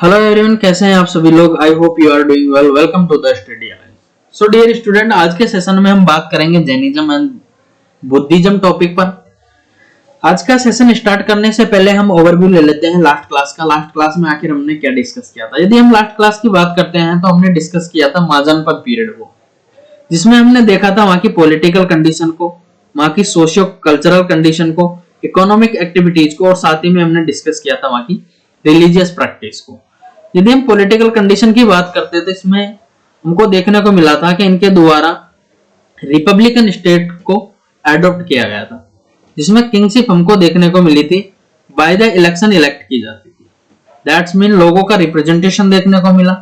Hello everyone, कैसे हैं आप सभी लोग। I hope you are doing well. Welcome to the Study Alliance. So dear student, आज के सेशन में हम बात करेंगे जैनिज्म एंड बुद्धिज्म टॉपिक पर। आज का सेशन स्टार्ट करने से पहले हम ओवरव्यू ले लेते हैं लास्ट क्लास का। लास्ट क्लास में आखिर हमने क्या डिस्कस किया था। यदि हम लास्ट क्लास की बात करते हैं तो हमने डिस्कस किया था महाजनपद पीरियड को, जिसमें हमने देखा था वहां की पॉलिटिकल कंडीशन को, वहां की सोशियो कल्चरल कंडीशन को, इकोनॉमिक एक्टिविटीज को, और साथ ही में हमने डिस्कस किया था वहां की रिलीजियस प्रैक्टिस को। यदि हम पॉलिटिकल कंडीशन की बात करते हैं तो इसमें हमको देखने को मिला था कि इनके द्वारा रिपब्लिकन स्टेट को एडॉप्ट किया गया था, जिसमें किंगशिप हमको देखने को मिली थी बाय द इलेक्शन इलेक्ट की जाती थी। दैट्स मीन लोगों का रिप्रेजेंटेशन देखने को मिला।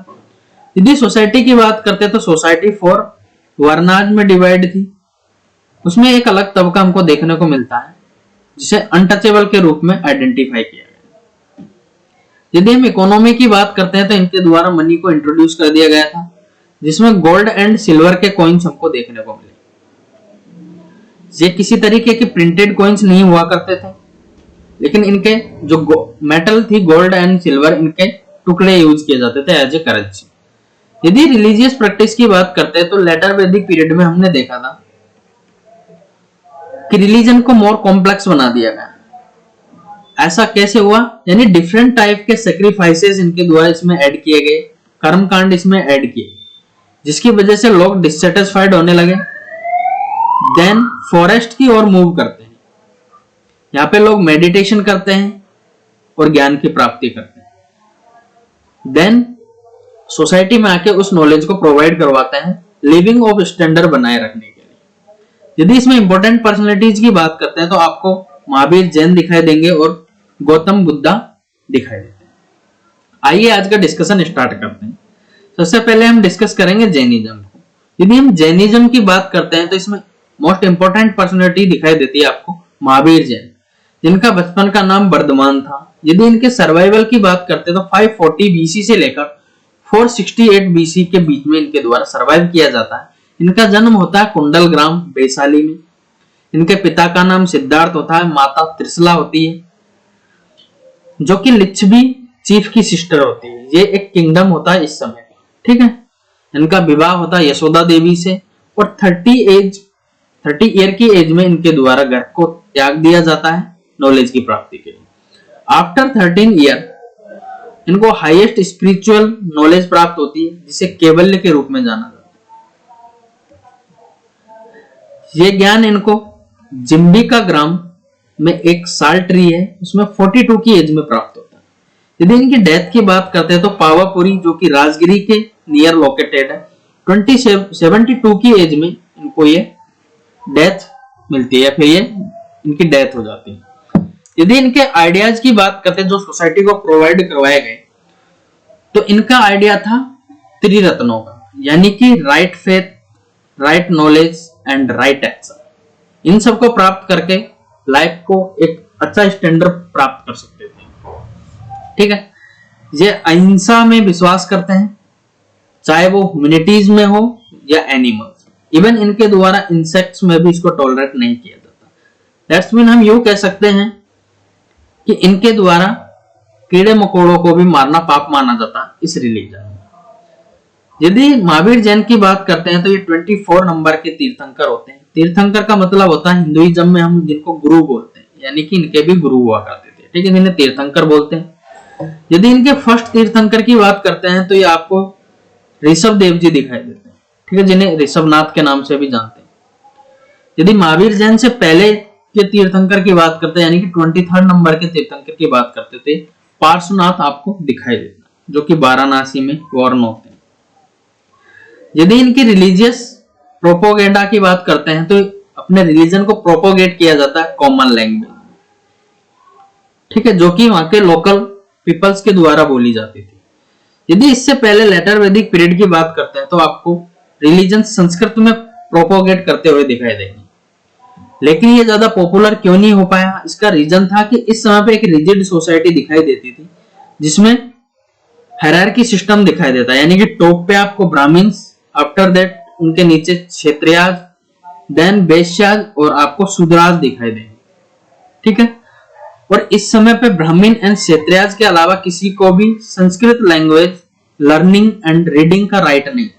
यदि सोसाइटी की बात करते तो सोसाइटी फोर वर्नाज में डिवाइड थी। उसमें एक अलग तबका हमको देखने को मिलता है जिसे अनटचेबल के रूप में आइडेंटिफाई किया गया। यदि हम इकोनॉमी की बात करते हैं तो इनके द्वारा मनी को इंट्रोड्यूस कर दिया गया था, जिसमें गोल्ड एंड सिल्वर के कॉइन्स हमको देखने को मिले। ये किसी तरीके की प्रिंटेड कॉइन्स नहीं हुआ करते थे, लेकिन इनके जो मेटल थी गोल्ड एंड सिल्वर, इनके टुकड़े यूज किए जाते थे एज ए करेंसी। यदि रिलीजियस प्रैक्टिस की बात करते हैं तो लेटर वैदिक पीरियड में हमने देखा था कि रिलीजन को मोर कॉम्प्लेक्स बना दिया गया। ऐसा कैसे हुआ? यानी डिफरेंट टाइप के सेक्रीफाइसेस इनके द्वारा इसमें ऐड किए गए, कर्मकांड इसमें ऐड किए, जिसकी वजह से लोग डिससेटिस्फाइड होने लगे। देन फॉरेस्ट की ओर मूव करते हैं। यहाँ पे लोग मेडिटेशन करते हैं और ज्ञान की प्राप्ति करते हैं। देन सोसाइटी में आके उस नॉलेज को प्रोवाइड करवाते हैं लिविंग ऑफ स्टैंडर्ड बनाए रखने के लिए। यदि इसमें इंपॉर्टेंट पर्सनैलिटीज की बात करते हैं तो आपको महावीर जैन दिखाई देंगे और गौतम बुद्धा दिखाई देते हैं। आइए आज का डिस्कशन स्टार्ट करते हैं। सबसे पहले हम डिस्कस करेंगे जैनिज्म को। यदि हम जैनिज्म की बात करते हैं तो इसमें मोस्ट इंपोर्टेंट पर्सनैलिटी दिखाई देती है आपको महावीर जैन, जिनका बचपन का नाम वर्धमान था। यदि इनके सर्वाइवल की बात करते हैं तो 540 बीसी से लेकर 468 बीसी के बीच में इनके द्वारा सर्वाइव किया जाता है। इनका जन्म होता है कुंडल ग्राम वैशाली में। इनके पिता का नाम सिद्धार्थ होता है, माता त्रिशला होती है, जो कि लिच्छवी चीफ की सिस्टर होती है। ये एक किंगडम होता है इस समय, ठीक है। इनका विवाह होता है यशोदा देवी से और 30 ईयर की एज में इनके द्वारा घर को त्याग दिया जाता है नॉलेज की प्राप्ति के लिए। आफ्टर 13 ईयर इनको हाईएस्ट स्पिरिचुअल नॉलेज प्राप्त होती है, जिसे केवल्य के रूप में जाना जाता है। ये ज्ञान इनको जिम्बिका ग्राम में एक साल ट्री है, उसमें 42 की एज में प्राप्त होता है। यदि इनकी डेथ की बात करते हैं तो पावापुरी, जो कि राजगिरी के नियर लोकेटेड है, 72 की एज में इनको ये डेथ मिलती है, फिर ये इनकी डेथ हो जाती है। यदि इनके आइडियाज की बात करते हैं जो सोसाइटी को प्रोवाइड करवाए गए, तो इनका आइडिया था त्रिरत्नों का, यानी कि right faith, right knowledge and right action. इन सबको प्राप्त करके लाइफ को एक अच्छा स्टैंडर्ड प्राप्त कर सकते थे, ठीक है। ये अहिंसा में विश्वास करते हैं, चाहे वो ह्यूमैनिटीज में हो या एनिमल्स। इवन इनके द्वारा इंसेक्ट्स में भी इसको टॉलरेट नहीं किया जाता। दैट्स मीन हम यूं कह सकते हैं कि इनके द्वारा कीड़े मकोड़ों को भी मारना पाप माना जाता है इस रिलीजन में। यदि महावीर जैन की बात करते हैं तो ये 24 नंबर के तीर्थंकर होते हैं। तीर्थंकर का मतलब होता है हिंदुइज्म में हम जिनको गुरु बोलते हैं, यानी कि इनके भी गुरु हुआ करते थे, ठीक है, जिन्हें तीर्थंकर बोलते हैं। यदि इनके फर्स्ट तीर्थंकर की बात करते हैं तो ये आपको ऋषभ देव जी दिखाई देते हैं, ठीक है, जिन्हें ऋषभनाथ के नाम से भी जानते हैं। यदि महावीर जैन से पहले के तीर्थंकर की बात करते हैं, यानी कि 23 नंबर के तीर्थंकर की बात करते थे, पार्श्वनाथ आपको दिखाई देता है, जो कि वाराणसी में वॉर्न होते हैं। यदि इनकी रिलीजियस प्रोपोगेंडा की बात करते हैं तो अपने रिलीजन को प्रोपोगेट किया जाता है कॉमन लैंग्वेज, ठीक है, जो कि वहां के लोकल पीपल्स के द्वारा बोली जाती थी। यदि इससे पहले लेटर वैदिक पीरियड की बात करते हैं तो आपको रिलीजन संस्कृत में प्रोपोगेट करते हुए दिखाई देंगे। लेकिन ये ज्यादा पॉपुलर क्यों नहीं हो पाया? इसका रीजन था कि इस समय पे एक रिजिड सोसाइटी दिखाई देती थी, जिसमें हायरार्की सिस्टम दिखाई देता है, यानी कि टॉप पे आपको ब्राह्मण्स, आफ्टर दैट उनके नीचे क्षत्रियाज, देन वैश्याज और आपको शूद्राज दिखाई देंगे, ठीक है। और इस समय पे ब्राह्मण एंड क्षत्रियाज के अलावा किसी को भी Sanskrit language learning and reading का राइट नहीं।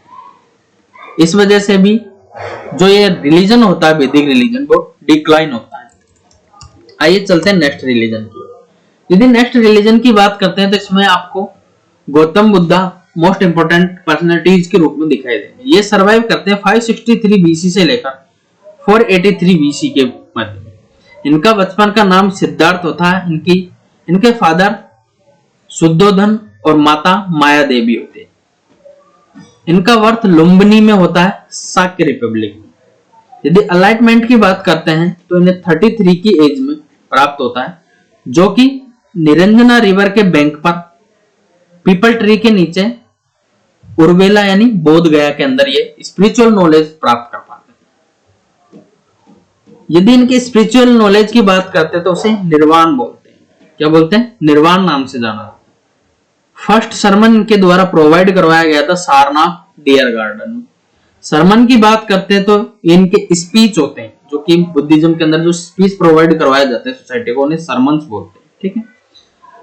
इस वजह से भी जो ये रिलीजन होता है वैदिक रिलीजन वो डिक्लाइन होता है। आइए चलते हैं नेक्स्ट रिलीजन की। यदि नेक्स्ट रिलीजन की बात करते हैं तो इसमें आपको Gautam Buddha most important personalities के रूप में दिखाई देंगे। ये सर्वाइव करते हैं 563 बीसी से लेकर 483 बीसी के मध्य में। इनका बचपन का नाम सिद्धार्थ होता है। इनके फादर शुद्धोधन और माता माया देवी होते हैं। इनका बर्थ लुम्बिनी में होता है, साक्य रिपब्लिक में। यदि अलाइटमेंट की बात करते हैं तो इन्हें 33 की एज में प्राप्त होता है, जो कि निरंजना रिवर के बैंक पर पीपल ट्री के नीचे उर्वेला यानी बोध गया के अंदर ये स्पिरिचुअल नॉलेज प्राप्त कर पाते हैं। यदि इनके स्पिरिचुअल नॉलेज की बात करते हैं तो उसे निर्वाण बोलते हैं। क्या बोलते हैं? निर्वाण नाम से जाना। फर्स्ट सरमन इनके द्वारा प्रोवाइड करवाया गया था सारनाथ डियर गार्डन में। सरमन की बात करते हैं तो इनके स्पीच होते हैं, जो कि बुद्धिज्म के अंदर जो स्पीच प्रोवाइड करवाए जाते हैं सोसाइटी को, उन्हें सरमन्स बोलते हैं। ठीक है।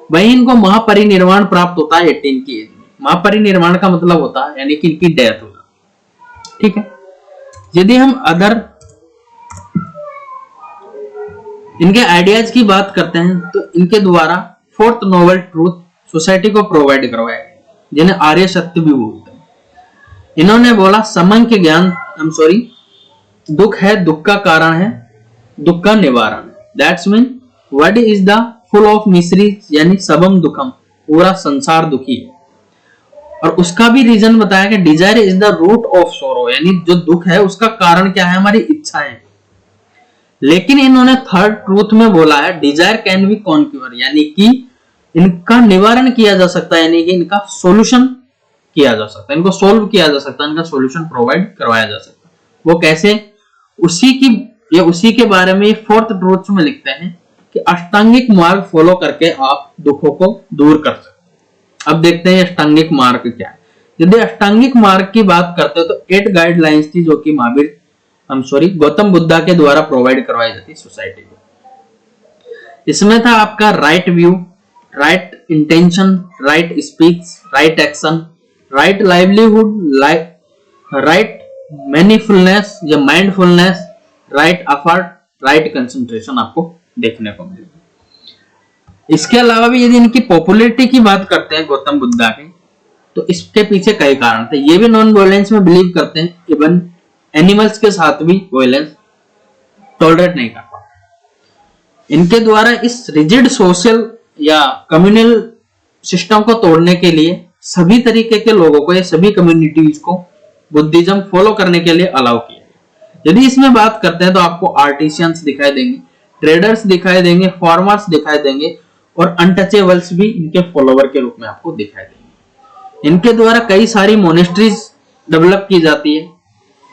वहीं इनको महापरिनिर्वाण प्राप्त होता है 18 की एज में। महापरिनिर्वाण का मतलब होता है यानी कि इनकी डेथ होना। ठीक है। यदि हम अदर इनके आइडियाज की बात करते हैं तो इनके द्वारा फोर्थ नोबल ट्रूथ सोसाइटी को प्रोवाइड करवाया गया, जिन्हें आर्य सत्य भी बोलते हैं। इन्होंने बोला समन के ज्ञान दुख है, दुख का कारण है, दुख का निवारण। That's mean what is the full of misery यानी सबम दुखम, पूरा संसार दुखी है। और उसका भी रीजन बताया कि desire is the root of sorrow, यानी जो दुख है उसका कारण क्या है? हमारी इच्छाएं। लेकिन इन्होंने थर्ड ट्रूथ में बोला है डिजायर कैन बी कॉन्क्यूर, यानी कि इनका निवारण किया जा सकता है, यानी कि इनका सोल्यूशन किया जा सकता है, इनको सोल्व किया जा सकता है, इनका सोल्यूशन प्रोवाइड करवाया जा सकता है। वो कैसे? उसी के बारे में फोर्थ ट्रूथ में लिखते हैं कि अष्टांगिक मार्ग फॉलो करके आप दुखों को दूर कर सकते। अब देखते हैं अष्टांगिक मार्ग क्या है। यदि अष्टांगिक मार्ग की बात करते हैं तो 8 गाइडलाइंस थी, जो कि गौतम बुद्धा के द्वारा प्रोवाइड करवाई जाती सोसाइटी को। इसमें था आपका right view, right intention, right speech, right action, right livelihood, right manifulness या mindfulness, right effort, right concentration आपको देखने को मिलेगा। इसके अलावा भी यदि इनकी पॉपुलैरिटी की बात करते हैं गौतम बुद्धा के, तो इसके पीछे कई कारण थे। ये भी नॉन वायलेंस में बिलीव करते हैं, इवन एनिमल्स के साथ भी वायलेंस टॉलरेट नहीं कर पाते। इनके द्वारा इस रिजिड सोशल या कम्युनल सिस्टम को तोड़ने के लिए सभी तरीके के लोगों को या सभी कम्युनिटीज को बुद्धिज्म फॉलो करने के लिए अलाउ किया गया। यदि इसमें बात करते हैं तो आपको आर्टिशियंस दिखाई देंगे, ट्रेडर्स दिखाई देंगे, फार्मर्स दिखाई देंगे और अनटचेबल्स भी इनके फॉलोवर के रूप में आपको दिखाई देंगे। इनके द्वारा कई सारी मोनेस्ट्रीज डेवलप की जाती है,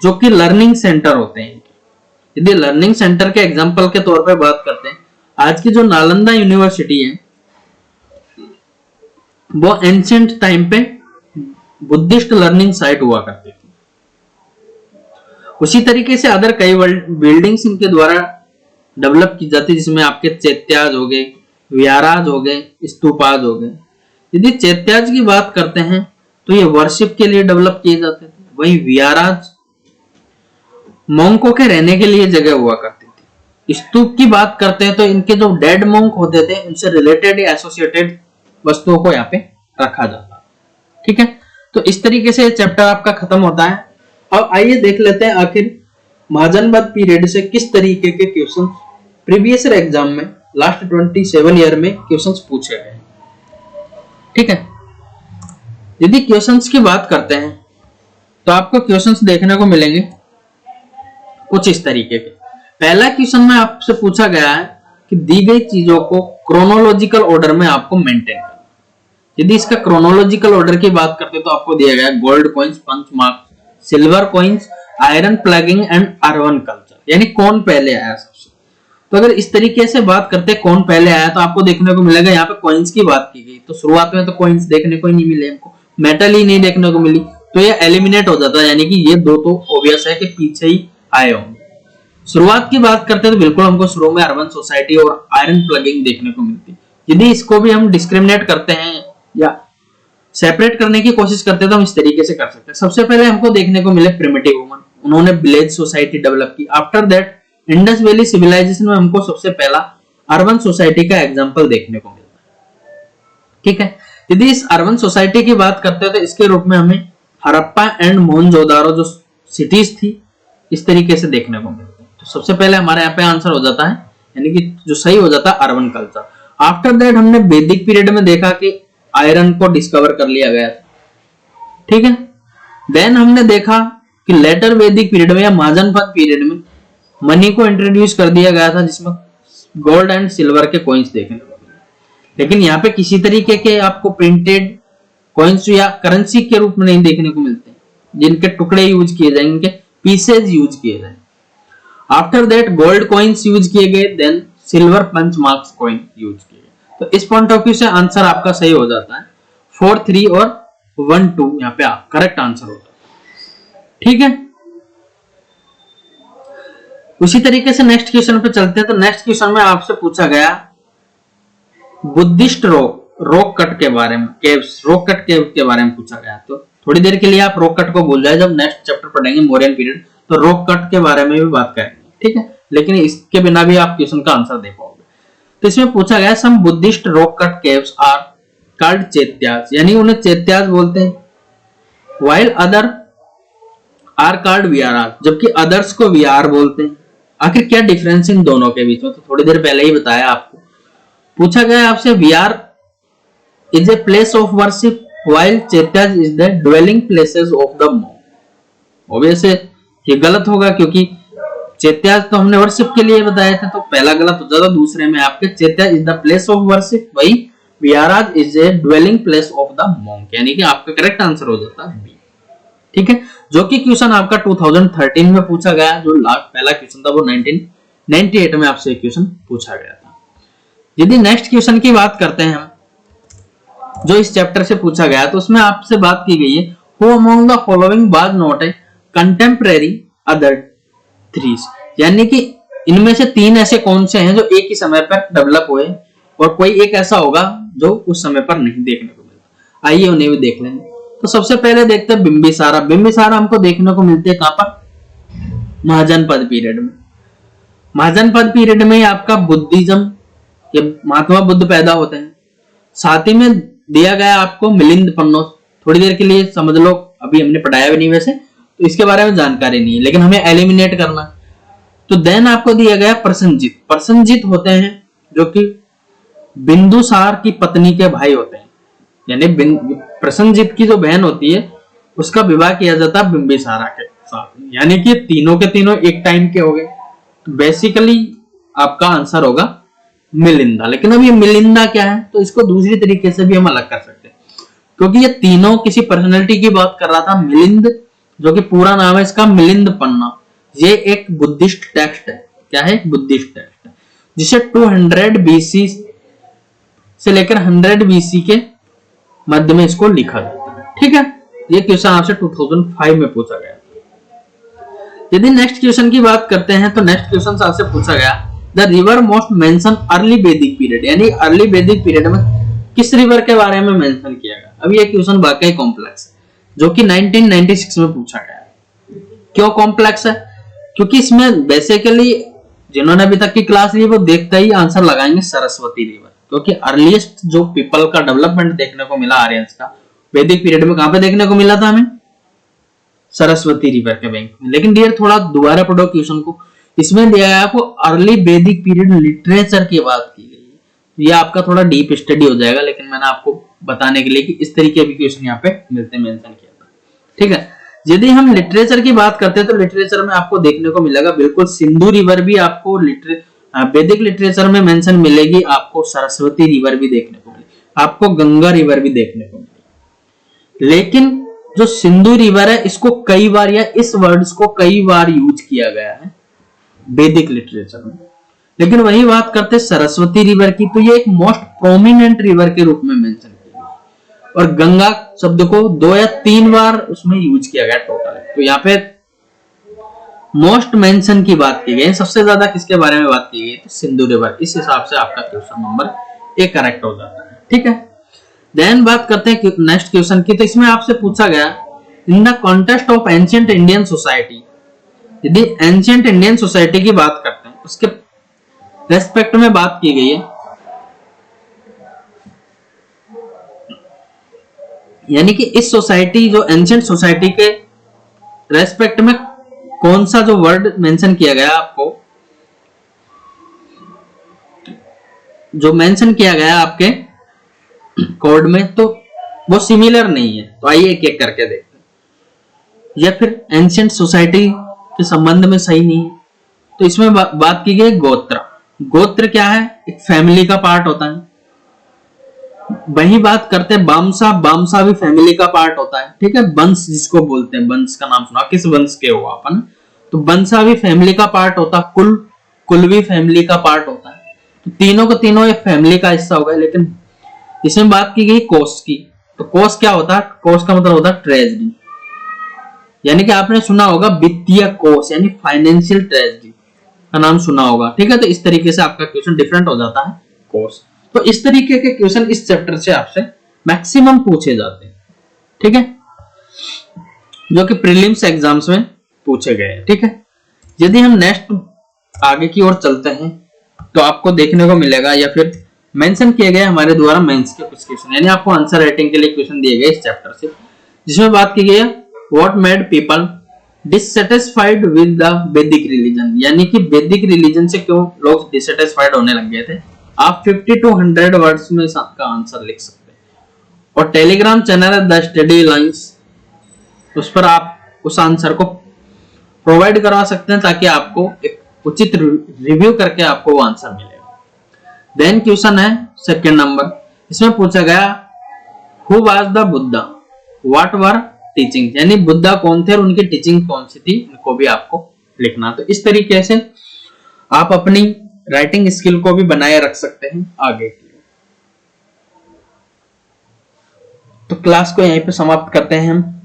जो कि लर्निंग सेंटर होते हैं। यदि लर्निंग सेंटर के एग्जांपल के तौर पे बात करते हैं, आज की जो नालंदा यूनिवर्सिटी है वो एंशिएंट टाइम पे बुद्धिस्ट लर्निंग साइट हुआ करती थी। उसी तरीके से अदर कई बिल्डिंग्स इनके द्वारा डेवलप की जाती है, जिसमें आपके चैत्याज हो गए, विहाराज हो गए, स्तूपाज हो गए। यदि चैत्याज की बात करते हैं तो ये वर्शिप के लिए डेवलप किए जाते थे, वहीं विहाराज मोंकों के रहने के लिए जगह हुआ करती थी। स्तूप की बात करते हैं तो इनके जो डेड मोंक होते थे उनसे रिलेटेड या एसोसिएटेड वस्तुओं को यहाँ पे रखा जाता। ठीक है। तो इस तरीके से चैप्टर आपका खत्म होता है। अब आइए देख लेते हैं आखिर महाजनपद पीरियड से किस तरीके के क्वेश्चन प्रीवियस ईयर एग्जाम में लास्ट 27 ईयर में क्वेश्चंस पूछे गए। ठीक है। यदि क्वेश्चंस की बात करते हैं तो आपको क्वेश्चंस देखने को मिलेंगे कुछ इस तरीके के। पहला क्वेश्चन में आपसे पूछा गया है कि दी गई चीजों को क्रोनोलॉजिकल ऑर्डर में आपको मेंटेन करना। यदि इसका क्रोनोलॉजिकल ऑर्डर की बात करते तो आपको दिया गया gold coins, punch mark, silver coins, iron ploughing and urban culture, यानी कौन पहले आया सबसे। तो अगर इस तरीके से बात करते कौन पहले आया तो आपको देखने को मिलेगा यहाँ पे कॉइन्स की बात की गई, तो शुरुआत में तो कॉइन्स देखने को ही नहीं मिले, हमको मेटल ही नहीं देखने को मिली, तो ये एलिमिनेट हो जाता है, यानी कि ये दो तो ऑब्वियस है कि पीछे ही आए होंगे। शुरुआत की बात करते हैं तो बिल्कुल हमको शुरू में अर्बन सोसाइटी और आयरन प्लगिंग देखने को मिलती है। यदि इसको भी हम डिस्क्रिमिनेट करते हैं या सेपरेट करने की कोशिश करते हैं तो हम इस तरीके से कर सकते हैं। सबसे पहले हमको देखने को मिले प्रिमिटिव वुमन, उन्होंने विलेज सोसाइटी डेवलप की। After that Indus valley civilisation में हमको सबसे पहला अर्बन सोसाइटी का एग्जांपल देखने को मिलता है। ठीक है, यदि इस अर्बन सोसाइटी की बात करते हैं तो इसके रूप में हमें हड़प्पा एंड मोहनजोदारो जो सिटीज थी इस तरीके से देखने को मिलते हैं। तो सबसे पहले हमारे यहाँ पे आंसर हो जाता है, यानी कि जो सही हो जाता है अर्बन कल्चर। आफ्टर दैट हमने वैदिक पीरियड में देखा कि आयरन को डिस्कवर कर लिया गया था। ठीक है, देन हमने देखा कि लेटर वैदिक पीरियड में या महाजनपद पीरियड में मनी को इंट्रोड्यूस कर दिया गया था, जिसमें गोल्ड एंड सिल्वर के कॉइन्स देखने को मिले। लेकिन यहाँ पे किसी तरीके के आपको प्रिंटेड कॉइन्स या करेंसी के रूप में नहीं देखने को मिलते, जिनके टुकड़े यूज किए जाएंगे, इनके पीसेज यूज किए जाए। After that gold coins use किए गए, देन सिल्वर पंच मार्क्स कॉइन यूज किए गए। तो इस पॉइंट ऑफ व्यू से आंसर आपका सही हो जाता है। 4, 3 और 1, 2 यहाँ पे करेक्ट आंसर होता है। ठीक है, उसी तरीके से नेक्स्ट क्वेश्चन पे चलते हैं। तो नेक्स्ट क्वेश्चन में आपसे पूछा गया बुद्धिस्ट रॉक कट के बारे में, केव्स, रॉक कट केव के बारे में पूछा गया। तो थोड़ी देर के लिए आप रॉक कट को भूल जाए, जब नेक्स्ट चैप्टर पढ़ेंगे मौर्यन पीरियड तो रॉक कट के बारे में भी बात करेंगे। ठीक है, लेकिन इसके बिना भी आप क्वेश्चन का आंसर दे पाओगे। तो इसमें पूछा गया some Buddhist rock cut caves are called chaityas, यानी उन्हें चैत्यास बोलते हैं, while other are called viharas, जबकि अदर्स को विहार बोलते हैं। आखिर क्या डिफरेंस इन दोनों के बीच में, तो थोड़ी देर पहले ही बताया आपको। पूछा गया आपसे vihara is a place of worship while chaityas is the dwelling places of the monk. Obviously ये गलत होगा, क्योंकि चैत्यास तो हमने वर्शिप के लिए बताया था, तो पहला गलत हो जाता। दूसरे में आपके chaityas is the place of worship, वही viharas is a dwelling place of the monk, यानी कि आपका करेक्ट आंसर हो जाता है बी। ठीक है, जो कि क्वेश्चन आपका 2013 में पूछा गया, जो लास्ट पहला क्वेश्चन था वो 1998 में आपसे क्वेश्चन पूछा गया था। यदि नेक्स्ट क्वेश्चन की बात करते हैं हम, जो इस चैप्टर से पूछा गया, तो उसमें आपसे बात की गई है who among the following was not a contemporary other threes, यानी कि इनमें से 3 ऐसे कौन से हैं जो एक ही समय पर डेवलप हुए और कोई एक ऐसा होगा जो उस समय पर नहीं देखने को मिलता। आइए उन्हें भी देख लेंगे। तो सबसे पहले देखते हैं बिंबिसारा। बिंबिसारा हमको देखने को मिलती है कहां पर, महाजनपद पीरियड में। महाजनपद पीरियड में आपका बुद्धिज्म के महात्मा बुद्ध पैदा होते हैं। साथ ही में दिया गया आपको मिलिंद पन्नो, थोड़ी देर के लिए समझ लो, अभी हमने पढ़ाया भी नहीं वैसे, तो इसके बारे में जानकारी नहीं है, लेकिन हमें एलिमिनेट करना। तो देन आपको दिया गया प्रसन्नजीत। प्रसन्नजीत होते हैं जो कि बिंदुसार की पत्नी के भाई होते हैं, यानी प्रसन्नजीत की जो बहन होती है उसका विवाह किया जाता है बिंबिसारा के साथ, यानी कि तीनों के तीनों एक टाइम के हो गए। तो बेसिकली आपका आंसर होगा मिलिंदा। लेकिन अब ये मिलिंदा क्या है, तो इसको दूसरी तरीके से भी हम अलग कर सकते हैं, क्योंकि ये तीनों किसी पर्सनैलिटी की बात कर रहा था। मिलिंद जो कि पूरा नाम है इसका मिलिंद पन्ना, ये एक बुद्धिस्ट टेक्स्ट है। क्या है? बुद्धिस्ट टेक्स्ट है, जिसे 200 बीसी से लेकर 100 बीसी के मध्य में इसको लिखा जाता है। ठीक है, ये क्वेश्चन आपसे 2005 में पूछा गया। यदि नेक्स्ट क्वेश्चन की बात करते हैं तो नेक्स्ट क्वेश्चन आपसे पूछा गया the river most mention early वैदिक पीरियड, यानी अर्ली वैदिक पीरियड में किस रिवर के बारे में मेंशन किया गया। अब ये क्वेश्चन वाकई कॉम्प्लेक्स है, जो कि 1996 में पूछा गया है। क्यों कॉम्प्लेक्स है? क्योंकि इसमें बेसिकली जिन्होंने अभी तक की क्लास ली वो देखते ही आंसर लगाएंगे सरस्वती रिवर, क्योंकि अर्लीस्ट जो पीपल का डेवलपमेंट देखने को मिला आर्यंस का वैदिक पीरियड में कहां पे देखने को मिला था हमें? सरस्वती रिवर के बैंक में। लेकिन डियर थोड़ा दोबारा पढ़ो क्वेश्चन को, इसमें दिया है आपको अर्ली वैदिक पीरियड लिटरेचर की बात की गई है। ये आपका थोड़ा डीप स्टडी हो जाएगा, लेकिन मैंने आपको बताने के लिए कि इस तरीके के क्वेश्चन यहाँ पे मिलते मेंशन किया था। ठीक है, यदि हम लिटरेचर की बात करते हैं तो लिटरेचर में आपको देखने को मिलेगा बिल्कुल सिंधु रिवर भी आपको वैदिक लिटरेचर में मेंशन मिलेगी, आपको सरस्वती रिवर भी देखने को मिलेगी, आपको गंगा रिवर भी देखने को मिलेगी। लेकिन जो सिंधु रिवर है इसको कई बार या इस वर्ड्स को कई बार यूज किया गया है वैदिक लिटरेचर में। लेकिन वही बात करते सरस्वती रिवर की, तो ये एक मोस्ट प्रोमिनेंट रिवर के रूप में मेंशन किया गया, और गंगा शब्द को 2 या 3 बार उसमें यूज किया गया टोटल। तो यहाँ पे मोस्ट मेंशन की बात की गई, सबसे ज्यादा किसके बारे में बात की गई, तो सिंधु रिवर। इस हिसाब से आपका क्वेश्चन नंबर ए करेक्ट हो जाता है। ठीक है, देन बात करते हैं नेक्स्ट क्वेश्चन की। तो इसमें आपसे पूछा गया in the context of ancient Indian society, यदि एंशिएंट इंडियन सोसाइटी की बात करते हैं उसके रेस्पेक्ट में बात की गई है, यानी कि इस सोसाइटी जो एंशिएंट सोसाइटी के रेस्पेक्ट में कौन सा जो वर्ड मेंशन किया गया आपको, जो मेंशन किया गया आपके कोड में, तो वो सिमिलर नहीं है। तो आइए एक एक करके देखते हैं। या फिर एंशिएंट सोसाइटी के संबंध में सही नहीं है, तो इसमें बात की गई गोत्र। गोत्र क्या है, एक फैमिली का पार्ट होता है। वही बात करते हैं बामसा, बामसा भी फैमिली का पार्ट होता है। ठीक है, वंश जिसको बोलते हैं, वंश का नाम सुना, किस वंश के हो अपन, तो वंशा भी फैमिली का पार्ट होता है, कुल, कुल भी फैमिली का पार्ट होता है। तो तीनों को तीनों एक फैमिली का हिस्सा होगा। लेकिन इसमें बात की गई कोष की, तो कोष क्या होता है, कोष का मतलब होता है ट्रेजरी, यानी कि आपने सुना होगा वित्तीय कोष, यानी फाइनेंशियल ट्रेजरी का नाम सुना होगा। ठीक है, तो इस तरीके से आपका क्वेश्चन डिफरेंट हो जाता है कोष। तो इस तरीके के क्वेश्चन इस चैप्टर से आपसे मैक्सिमम पूछे जाते हैं। ठीक है, जो कि प्रीलिम्स एग्जाम्स में पूछे गए हैं। ठीक है, यदि हम नेक्स्ट आगे की ओर चलते हैं तो आपको देखने को मिलेगा, या फिर मेंशन किए गए हमारे द्वारा मेंस के कुछ क्वेश्चन, यानी आपको आंसर राइटिंग के लिए क्वेश्चन दिए गए इस चैप्टर से, जिसमें बात की गई है what made people dissatisfied with the वैदिक रिलीजन, यानी कि वैदिक रिलीजन से क्यों लोग डिससेटिस्फाइड होने लग गए थे। आप 50 to 100 वर्ड्स में इसका आंसर लिख सकते हैं। और टेलीग्राम चैनल है द स्टडी लाइंस, उस पर आप उस आंसर को प्रोवाइड करवा सकते हैं ताकि आपको एक उचित रिव्यू करके आपको वो आंसर मिलेगा। देन क्वेश्चन है सेकंड नंबर, इसमें पूछा गया who was the Buddha, what were teaching, यानी बुद्धा कौन थे और उनकी टीचिंग कौन सी थी, इनको भी आपको लिखना। तो इस तरीके से आप अपनी राइटिंग स्किल को भी बनाए रख सकते हैं आगे के लिए। तो क्लास को यहीं पे समाप्त करते हैं हम।